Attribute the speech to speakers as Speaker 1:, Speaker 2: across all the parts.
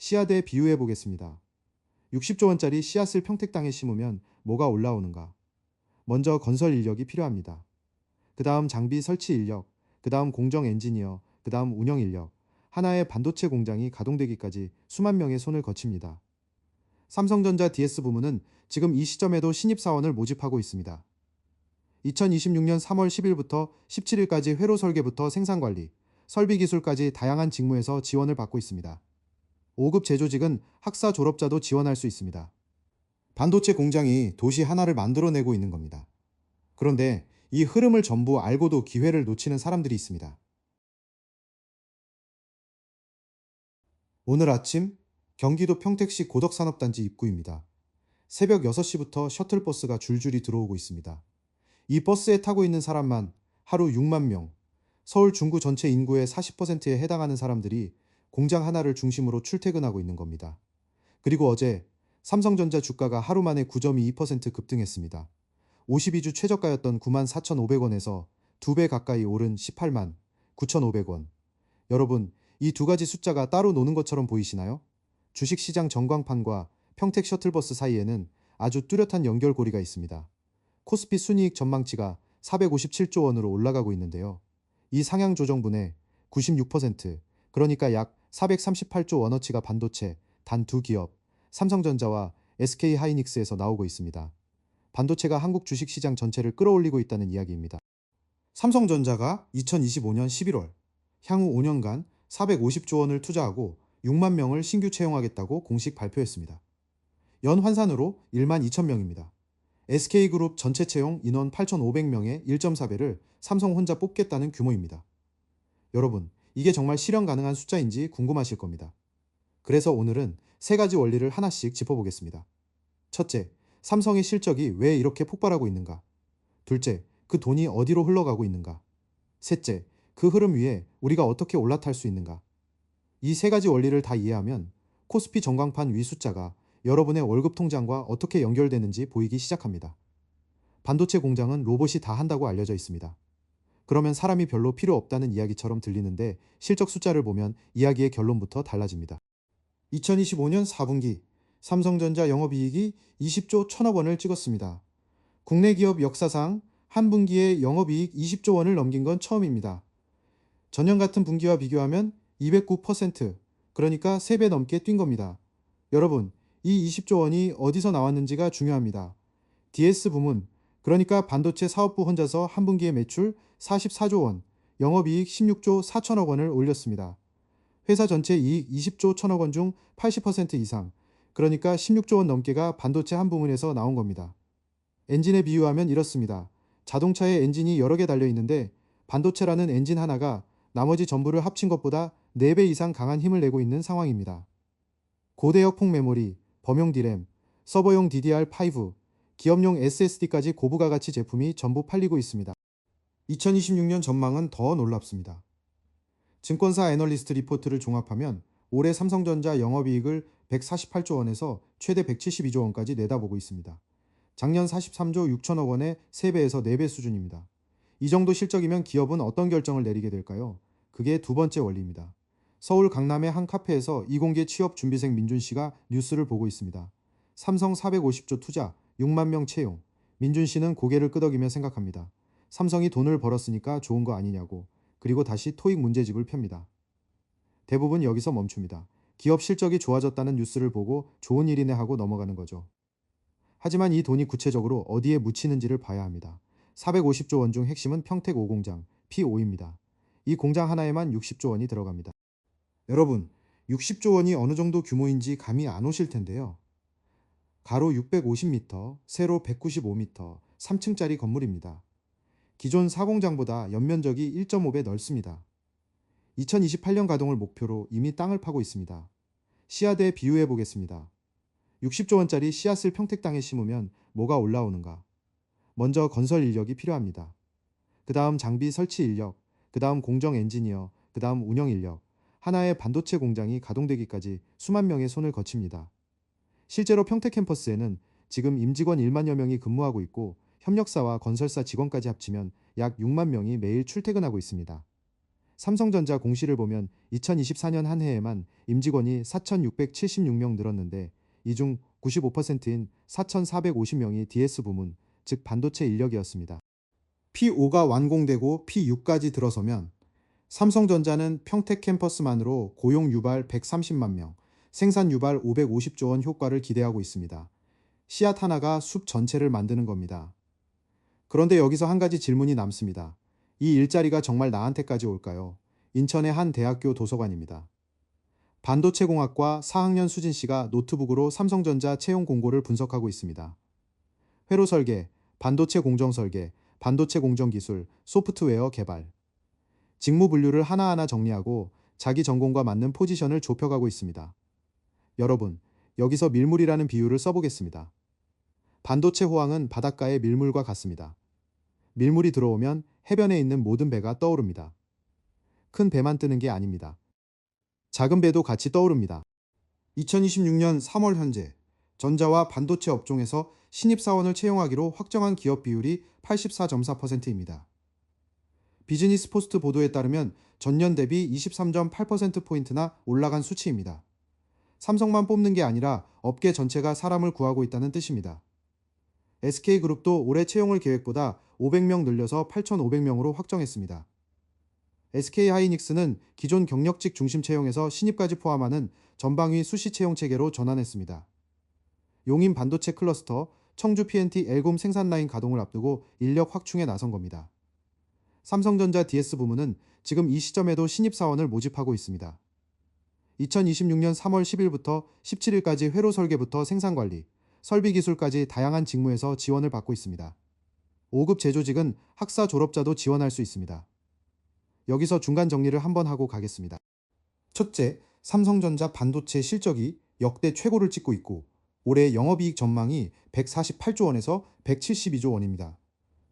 Speaker 1: 씨앗에 비유해 보겠습니다. 60조 원짜리 씨앗을 평택 땅에 심으면 뭐가 올라오는가? 먼저 건설 인력이 필요합니다. 그 다음 장비 설치 인력, 그 다음 공정 엔지니어, 그 다음 운영 인력, 하나의 반도체 공장이 가동되기까지 수만 명의 손을 거칩니다. 삼성전자 DS 부문은 지금 이 시점에도 신입사원을 모집하고 있습니다. 2026년 3월 10일부터 17일까지 회로 설계부터 생산관리, 설비 기술까지 다양한 직무에서 지원을 받고 있습니다. 5급 제조직은 학사 졸업자도 지원할 수 있습니다. 반도체 공장이 도시 하나를 만들어내고 있는 겁니다. 그런데 이 흐름을 전부 알고도 기회를 놓치는 사람들이 있습니다. 오늘 아침 경기도 평택시 고덕산업단지 입구입니다. 새벽 6시부터 셔틀버스가 줄줄이 들어오고 있습니다. 이 버스에 타고 있는 사람만 하루 6만 명, 서울 중구 전체 인구의 40%에 해당하는 사람들이 공장 하나를 중심으로 출퇴근하고 있는 겁니다. 그리고 어제 삼성전자 주가가 하루 만에 9.22% 급등했습니다. 52주 최저가였던 94,500원에서 2배 가까이 오른 18만 9,500원. 여러분, 이 두 가지 숫자가 따로 노는 것처럼 보이시나요? 주식시장 전광판과 평택 셔틀버스 사이에는 아주 뚜렷한 연결고리가 있습니다. 코스피 순이익 전망치가 457조 원으로 올라가고 있는데요. 이 상향 조정분의 96%, 그러니까 약 438조 원어치가 반도체 단 두 기업, 삼성전자와 SK하이닉스에서 나오고 있습니다. 반도체가 한국 주식시장 전체를 끌어올리고 있다는 이야기입니다. 삼성전자가 2025년 11월 향후 5년간 450조 원을 투자하고 6만 명을 신규 채용하겠다고 공식 발표했습니다. 연 환산으로 1만 2천 명입니다. SK그룹 전체 채용 인원 8,500명의 1.4배를 삼성 혼자 뽑겠다는 규모입니다. 여러분, 이게 정말 실현 가능한 숫자인지 궁금하실 겁니다. 그래서 오늘은 세 가지 원리를 하나씩 짚어보겠습니다. 첫째, 삼성의 실적이 왜 이렇게 폭발하고 있는가? 둘째, 그 돈이 어디로 흘러가고 있는가? 셋째, 그 흐름 위에 우리가 어떻게 올라탈 수 있는가? 이 세 가지 원리를 다 이해하면 코스피 전광판 위 숫자가 여러분의 월급 통장과 어떻게 연결되는지 보이기 시작합니다. 반도체 공장은 로봇이 다 한다고 알려져 있습니다. 그러면 사람이 별로 필요 없다는 이야기처럼 들리는데 실적 숫자를 보면 이야기의 결론부터 달라집니다. 2025년 4분기 삼성전자 영업이익이 20조 1천억 원을 찍었습니다. 국내 기업 역사상 한 분기에 영업이익 20조 원을 넘긴 건 처음입니다. 전년 같은 분기와 비교하면 209%, 그러니까 3배 넘게 뛴 겁니다. 여러분, 이 20조 원이 어디서 나왔는지가 중요합니다. DS 부문, 그러니까 반도체 사업부 혼자서 한 분기에 매출 44조 원, 영업이익 16조 4천억 원을 올렸습니다. 회사 전체 이익 20조 1천억 원 중 80% 이상, 그러니까 16조 원 넘게가 반도체 한 부문에서 나온 겁니다. 엔진에 비유하면 이렇습니다. 자동차에 엔진이 여러 개 달려 있는데 반도체라는 엔진 하나가 나머지 전부를 합친 것보다 4배 이상 강한 힘을 내고 있는 상황입니다. 고대역 폭메모리, 범용 디램, 서버용 DDR5, 기업용 SSD까지 고부가 가치 제품이 전부 팔리고 있습니다. 2026년 전망은 더 놀랍습니다. 증권사 애널리스트 리포트를 종합하면 올해 삼성전자 영업이익을 148조 원에서 최대 172조 원까지 내다보고 있습니다. 작년 43조 6천억 원의 3배에서 4배 수준입니다. 이 정도 실적이면 기업은 어떤 결정을 내리게 될까요? 그게 두 번째 원리입니다. 서울 강남의 한 카페에서 이공계 취업 준비생 민준 씨가 뉴스를 보고 있습니다. 삼성 450조 투자, 6만 명 채용. 민준 씨는 고개를 끄덕이며 생각합니다. 삼성이 돈을 벌었으니까 좋은 거 아니냐고. 그리고 다시 토익 문제집을 펴니다. 대부분 여기서 멈춥니다. 기업 실적이 좋아졌다는 뉴스를 보고 좋은 일이네 하고 넘어가는 거죠. 하지만 이 돈이 구체적으로 어디에 묻히는지를 봐야 합니다. 450조 원 중 핵심은 평택 5공장, P5입니다. 이 공장 하나에만 60조 원이 들어갑니다. 여러분, 60조 원이 어느 정도 규모인지 감이 안 오실 텐데요. 가로 650m, 세로 195m, 3층짜리 건물입니다. 기존 사공장보다 연면적이 1.5배 넓습니다. 2028년 가동을 목표로 이미 땅을 파고 있습니다. 씨앗에 비유해 보겠습니다. 60조 원짜리 씨앗을 평택 땅에 심으면 뭐가 올라오는가? 먼저 건설 인력이 필요합니다. 그 다음 장비 설치 인력, 그 다음 공정 엔지니어, 그 다음 운영 인력, 하나의 반도체 공장이 가동되기까지 수만 명의 손을 거칩니다. 실제로 평택 캠퍼스에는 지금 임직원 1만여 명이 근무하고 있고 협력사와 건설사 직원까지 합치면 약 6만 명이 매일 출퇴근하고 있습니다. 삼성전자 공시를 보면 2024년 한 해에만 임직원이 4,676명 늘었는데 이 중 95%인 4,450명이 DS 부문, 즉 반도체 인력이었습니다. P5가 완공되고 P6까지 들어서면 삼성전자는 평택 캠퍼스만으로 고용 유발 130만 명, 생산 유발 550조 원 효과를 기대하고 있습니다. 씨앗 하나가 숲 전체를 만드는 겁니다. 그런데 여기서 한 가지 질문이 남습니다. 이 일자리가 정말 나한테까지 올까요? 인천의 한 대학교 도서관입니다. 반도체공학과 4학년 수진 씨가 노트북으로 삼성전자 채용 공고를 분석하고 있습니다. 회로 설계, 반도체 공정 설계, 반도체 공정 기술, 소프트웨어 개발. 직무 분류를 하나하나 정리하고 자기 전공과 맞는 포지션을 좁혀가고 있습니다. 여러분, 여기서 밀물이라는 비유를 써보겠습니다. 반도체 호황은 바닷가의 밀물과 같습니다. 밀물이 들어오면 해변에 있는 모든 배가 떠오릅니다. 큰 배만 뜨는 게 아닙니다. 작은 배도 같이 떠오릅니다. 2026년 3월 현재 전자와 반도체 업종에서 신입사원을 채용하기로 확정한 기업 비율이 84.4%입니다. 비즈니스 포스트 보도에 따르면 전년 대비 23.8%포인트나 올라간 수치입니다. 삼성만 뽑는 게 아니라 업계 전체가 사람을 구하고 있다는 뜻입니다. SK그룹도 올해 채용을 계획보다 500명 늘려서 8,500명으로 확정했습니다. SK하이닉스는 기존 경력직 중심 채용에서 신입까지 포함하는 전방위 수시 채용 체계로 전환했습니다. 용인 반도체 클러스터, 청주 PNT 엘곰 생산 라인 가동을 앞두고 인력 확충에 나선 겁니다. 삼성전자 DS 부문은 지금 이 시점에도 신입사원을 모집하고 있습니다. 2026년 3월 10일부터 17일까지 회로 설계부터 생산관리, 설비기술까지 다양한 직무에서 지원을 받고 있습니다. 5급 제조직은 학사 졸업자도 지원할 수 있습니다. 여기서 중간 정리를 한번 하고 가겠습니다. 첫째, 삼성전자 반도체 실적이 역대 최고를 찍고 있고 올해 영업이익 전망이 148조 원에서 172조 원입니다.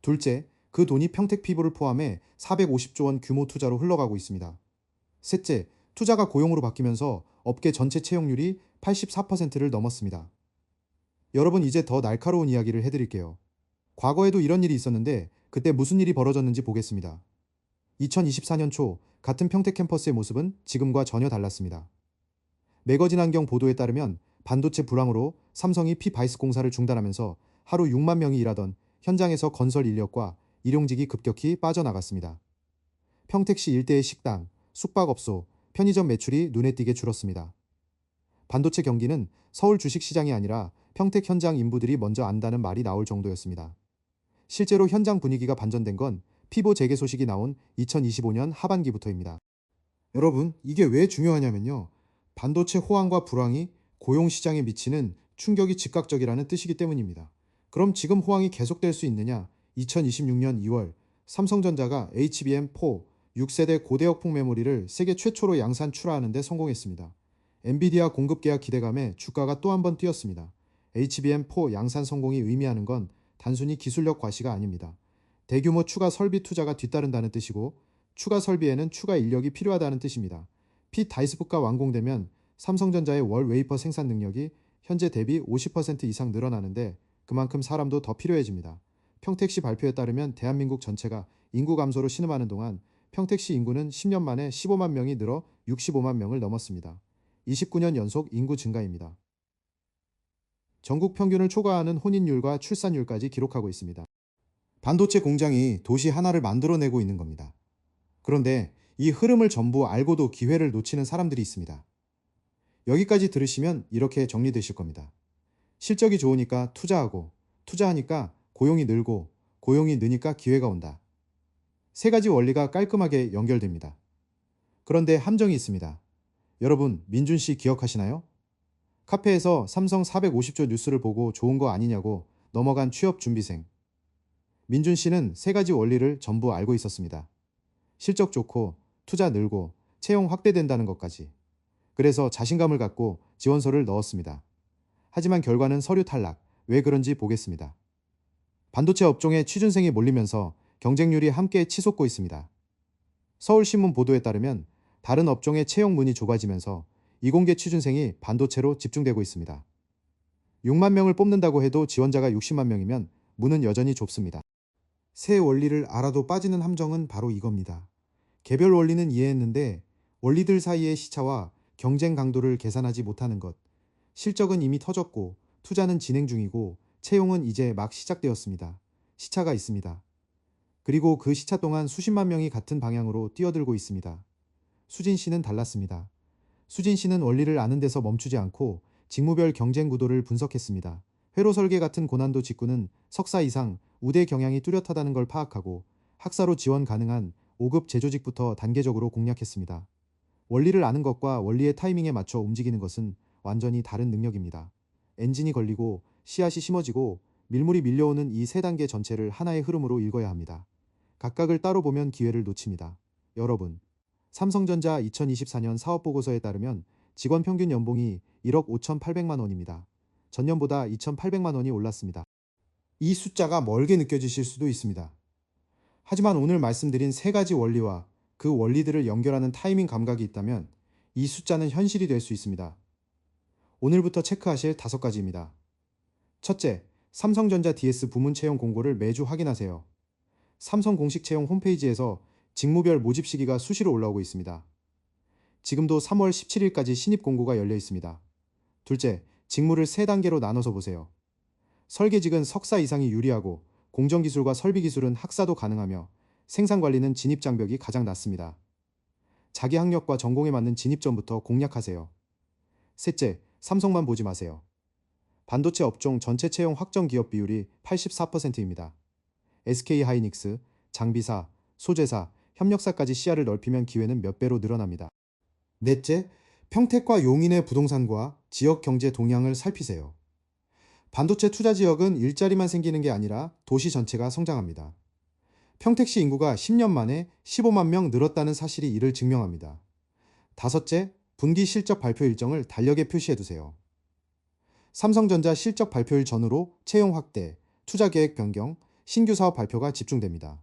Speaker 1: 둘째, 그 돈이 평택 피부를 포함해 450조 원 규모 투자로 흘러가고 있습니다. 셋째, 투자가 고용으로 바뀌면서 업계 전체 채용률이 84%를 넘었습니다. 여러분, 이제 더 날카로운 이야기를 해드릴게요. 과거에도 이런 일이 있었는데 그때 무슨 일이 벌어졌는지 보겠습니다. 2024년 초 같은 평택 캠퍼스의 모습은 지금과 전혀 달랐습니다. 매거진 환경 보도에 따르면 반도체 불황으로 삼성이 P-바이스 공사를 중단하면서 하루 6만 명이 일하던 현장에서 건설 인력과 일용직이 급격히 빠져나갔습니다. 평택시 일대의 식당, 숙박업소, 편의점 매출이 눈에 띄게 줄었습니다. 반도체 경기는 서울 주식시장이 아니라 평택 현장 인부들이 먼저 안다는 말이 나올 정도였습니다. 실제로 현장 분위기가 반전된 건 피보 재개 소식이 나온 2025년 하반기부터입니다. 여러분, 이게 왜 중요하냐면요. 반도체 호황과 불황이 고용시장에 미치는 충격이 즉각적이라는 뜻이기 때문입니다. 그럼 지금 호황이 계속될 수 있느냐? 2026년 2월 삼성전자가 HBM4 6세대 고대역폭 메모리를 세계 최초로 양산 출하하는 데 성공했습니다. 엔비디아 공급 계약 기대감에 주가가 또 한 번 뛰었습니다. HBM4 양산 성공이 의미하는 건 단순히 기술력 과시가 아닙니다. 대규모 추가 설비 투자가 뒤따른다는 뜻이고 추가 설비에는 추가 인력이 필요하다는 뜻입니다. P-다이스프가 완공되면 삼성전자의 월 웨이퍼 생산 능력이 현재 대비 50% 이상 늘어나는데 그만큼 사람도 더 필요해집니다. 평택시 발표에 따르면 대한민국 전체가 인구 감소로 신음하는 동안 평택시 인구는 10년 만에 15만 명이 늘어 65만 명을 넘었습니다. 29년 연속 인구 증가입니다. 전국 평균을 초과하는 혼인율과 출산율까지 기록하고 있습니다. 반도체 공장이 도시 하나를 만들어내고 있는 겁니다. 그런데 이 흐름을 전부 알고도 기회를 놓치는 사람들이 있습니다. 여기까지 들으시면 이렇게 정리되실 겁니다. 실적이 좋으니까 투자하고, 투자하니까 고용이 늘고, 고용이 느니까 기회가 온다. 세 가지 원리가 깔끔하게 연결됩니다. 그런데 함정이 있습니다. 여러분, 민준 씨 기억하시나요? 카페에서 삼성 450조 뉴스를 보고 좋은 거 아니냐고 넘어간 취업 준비생. 민준 씨는 세 가지 원리를 전부 알고 있었습니다. 실적 좋고, 투자 늘고, 채용 확대된다는 것까지. 그래서 자신감을 갖고 지원서를 넣었습니다. 하지만 결과는 서류 탈락. 왜 그런지 보겠습니다. 반도체 업종에 취준생이 몰리면서 경쟁률이 함께 치솟고 있습니다. 서울신문 보도에 따르면 다른 업종의 채용 문이 좁아지면서 이공계 취준생이 반도체로 집중되고 있습니다. 6만 명을 뽑는다고 해도 지원자가 60만 명이면 문은 여전히 좁습니다. 새 원리를 알아도 빠지는 함정은 바로 이겁니다. 개별 원리는 이해했는데 원리들 사이의 시차와 경쟁 강도를 계산하지 못하는 것. 실적은 이미 터졌고 투자는 진행 중이고 채용은 이제 막 시작되었습니다. 시차가 있습니다. 그리고 그 시차 동안 수십만 명이 같은 방향으로 뛰어들고 있습니다. 수진 씨는 달랐습니다. 수진 씨는 원리를 아는 데서 멈추지 않고 직무별 경쟁 구도를 분석했습니다. 회로 설계 같은 고난도 직구는 석사 이상 우대 경향이 뚜렷하다는 걸 파악하고 학사로 지원 가능한 5급 제조직부터 단계적으로 공략했습니다. 원리를 아는 것과 원리의 타이밍에 맞춰 움직이는 것은 완전히 다른 능력입니다. 엔진이 걸리고 씨앗이 심어지고 밀물이 밀려오는 이 세 단계 전체를 하나의 흐름으로 읽어야 합니다. 각각을 따로 보면 기회를 놓칩니다. 여러분, 삼성전자 2024년 사업보고서에 따르면 직원 평균 연봉이 1억 5,800만 원입니다. 전년보다 2,800만 원이 올랐습니다. 이 숫자가 멀게 느껴지실 수도 있습니다. 하지만 오늘 말씀드린 세 가지 원리와 그 원리들을 연결하는 타이밍 감각이 있다면 이 숫자는 현실이 될 수 있습니다. 오늘부터 체크하실 5가지입니다. 첫째, 삼성전자 DS 부문 채용 공고를 매주 확인하세요. 삼성 공식 채용 홈페이지에서 직무별 모집 시기가 수시로 올라오고 있습니다. 지금도 3월 17일까지 신입 공고가 열려 있습니다. 둘째, 직무를 3단계로 나눠서 보세요. 설계직은 석사 이상이 유리하고 공정기술과 설비기술은 학사도 가능하며 생산관리는 진입장벽이 가장 낮습니다. 자기 학력과 전공에 맞는 진입점부터 공략하세요. 셋째, 삼성만 보지 마세요. 반도체 업종 전체 채용 확정 기업 비율이 84%입니다. SK하이닉스, 장비사, 소재사, 협력사까지 시야를 넓히면 기회는 몇 배로 늘어납니다. 넷째, 평택과 용인의 부동산과 지역 경제 동향을 살피세요. 반도체 투자 지역은 일자리만 생기는 게 아니라 도시 전체가 성장합니다. 평택시 인구가 10년 만에 15만 명 늘었다는 사실이 이를 증명합니다. 다섯째, 분기 실적 발표 일정을 달력에 표시해두세요. 삼성전자 실적 발표일 전후로 채용 확대, 투자 계획 변경, 신규 사업 발표가 집중됩니다.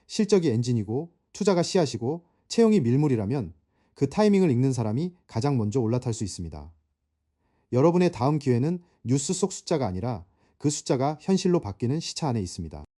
Speaker 1: 실적이 엔진이고 투자가 씨앗이고 채용이 밀물이라면 그 타이밍을 읽는 사람이 가장 먼저 올라탈 수 있습니다. 여러분의 다음 기회는 뉴스 속 숫자가 아니라 그 숫자가 현실로 바뀌는 시차 안에 있습니다.